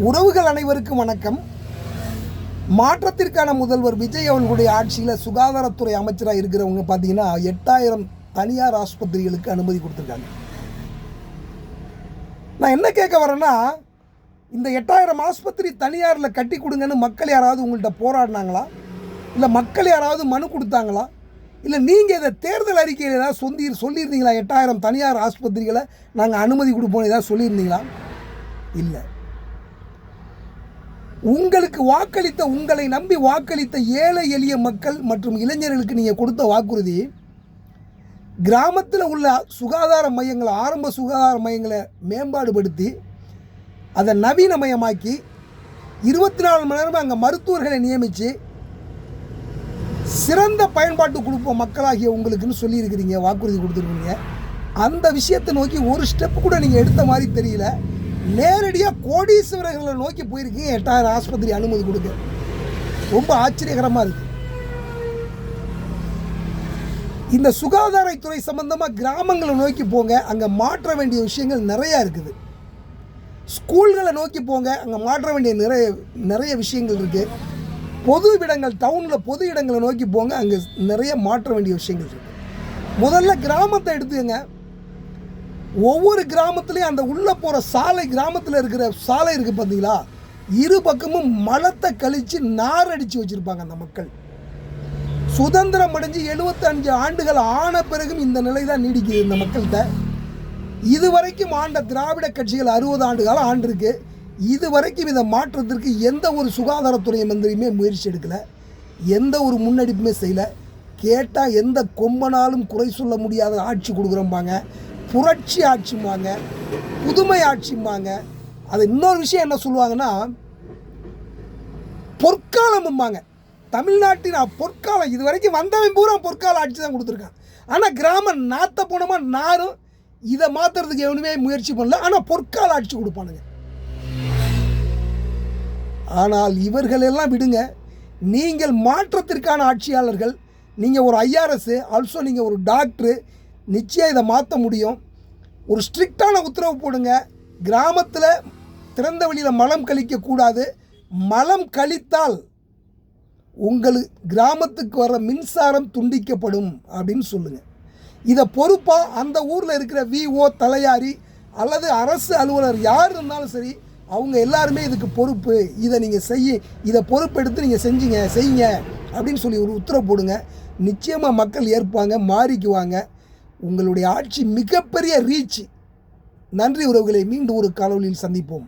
உறவுகள் அனைவருக்கும் வணக்கம். மாற்றத்திற்கான முதல்வர் விஜய் அவர்களுடைய ஆட்சியில் சுகாதாரத்துறை அமைச்சராக இருக்கிறவங்க பார்த்தீங்கன்னா 8000 தனியார் ஆஸ்பத்திரிகளுக்கு அனுமதி கொடுத்துருக்காங்க. நான் என்ன கேட்க வரேன்னா, இந்த 8000 ஆஸ்பத்திரி தனியாரில் கட்டி கொடுங்கன்னு மக்கள் யாராவது உங்கள்கிட்ட போராடினாங்களா? இல்லை மக்கள் யாராவது மனு கொடுத்தாங்களா? இல்லை நீங்கள் இதை தேர்தல் அறிக்கையில் ஏதாவது சொல்லியிருந்தீங்களா? 8000 தனியார் ஆஸ்பத்திரிகளை நாங்கள் அனுமதி கொடுப்போம் ஏதாவது சொல்லியிருந்தீங்களா? இல்லை. உங்களுக்கு வாக்களித்த, உங்களை நம்பி வாக்களித்த ஏழை எளிய மக்கள் மற்றும் இளைஞர்களுக்கு நீங்கள் கொடுத்த வாக்குறுதி, கிராமத்தில் உள்ள சுகாதார மையங்களை, ஆரம்ப சுகாதார மையங்களை மேம்பாடுபடுத்தி அதை நவீனமயமாக்கி 24 மணி நேரமும் அங்கே மருத்துவர்களை நியமித்து சிறந்த பயன்பாட்டு கொடுப்போம் மக்களாகிய உங்களுக்குன்னு சொல்லியிருக்கிறீங்க, வாக்குறுதி கொடுத்துருக்கீங்க. அந்த விஷயத்தை நோக்கி ஒரு ஸ்டெப்பு கூட நீங்கள் எடுத்த மாதிரி தெரியல. நேரடியாக கோடீஸ்வரர்களை நோக்கி போயிருக்கீங்க. 8000 ஆஸ்பத்திரி அனுமதி கொடுக்க ரொம்ப ஆச்சரியகரமாக இருக்குது. இந்த சுகாதாரத்துறை சம்பந்தமாக கிராமங்களை நோக்கி போங்க, அங்கே மாற்ற வேண்டிய விஷயங்கள் நிறையா இருக்குது. ஸ்கூல்களை நோக்கி போங்க, அங்கே மாற்ற வேண்டிய நிறைய விஷயங்கள் இருக்குது. பொது இடங்கள், டவுனில் பொது இடங்களை நோக்கி போங்க, அங்கே நிறைய மாற்ற வேண்டிய விஷயங்கள் இருக்குது. முதல்ல கிராமத்தை எடுத்துக்கங்க. ஒவ்வொரு கிராமத்துலேயும் அந்த உள்ளே போகிற சாலை, கிராமத்தில் இருக்கிற சாலை இருக்குது பார்த்தீங்களா, இரு பக்கமும் மலத்தை கழித்து நார் அடித்து வச்சுருப்பாங்க அந்த மக்கள். சுதந்திரம் அடைஞ்சு 75 ஆண்டுகள் ஆன பிறகும் இந்த நிலை தான் நீடிக்குது இந்த மக்கள்கிட்ட. இதுவரைக்கும் ஆண்ட திராவிட கட்சிகள் 60 ஆண்டு காலம் ஆண்டிருக்கு. இதுவரைக்கும் இதை மாற்றத்திற்கு எந்த ஒரு சுகாதாரத்துறை மந்திரியுமே முயற்சி எடுக்கலை, எந்த ஒரு முன்னெடுப்புமே செய்யலை. கேட்டால் எந்த கொம்பனாலும் குறை சொல்ல முடியாத ஆட்சி கொடுக்குறோம்பாங்க, புரட்சி ஆட்சிம்பாங்க, புதுமை ஆட்சிம்பாங்க. அது இன்னொரு விஷயம் என்ன சொல்லுவாங்கன்னா, பொற்காலம்பாங்க. தமிழ்நாட்டின் பொற்காலம், இது வரைக்கும் வந்தவன் பூரா பொற்கால ஆட்சி தான் கொடுத்துருக்கான். ஆனால் கிராம நாத்த போனமாக நாரும் இதை மாற்றுறதுக்கு எவனுமே முயற்சி பண்ணல. ஆனால் பொற்கால ஆட்சி கொடுப்பானுங்க. ஆனால் இவர்களெல்லாம் விடுங்க. நீங்கள் மாற்றத்திற்கான ஆட்சியாளர்கள். நீங்கள் ஒரு IRS, ஆல்சோ நீங்கள் ஒரு டாக்டரு, நிச்சயம் இதை மாற்ற முடியும். ஒரு ஸ்ட்ரிக்டான உத்தரவு போடுங்க. கிராமத்தில் திறந்த வெளியில் மலம் கழிக்கக்கூடாது. மலம் கழித்தால் உங்களுக்கு கிராமத்துக்கு வர மின்சாரம் துண்டிக்கப்படும் அப்படின்னு சொல்லுங்கள். இதை பொறுப்பாக அந்த ஊரில் இருக்கிற VO, தலையாரி அல்லது அரசு அலுவலர் யார் இருந்தாலும் சரி, அவங்க எல்லாருமே இதுக்கு பொறுப்பு. இதை நீங்கள் இதை பொறுப்பெடுத்து நீங்கள் செய்யுங்க அப்படின்னு சொல்லி ஒரு உத்தரவு போடுங்க. நிச்சயமாக மக்கள் ஏற்பாங்க, மாறிக்குவாங்க. உங்களுடைய ஆட்சி மிகப்பெரிய ரீச். நன்றி உறவுகளை, மீண்டும் ஒரு காணொளியில் சந்திப்போம்.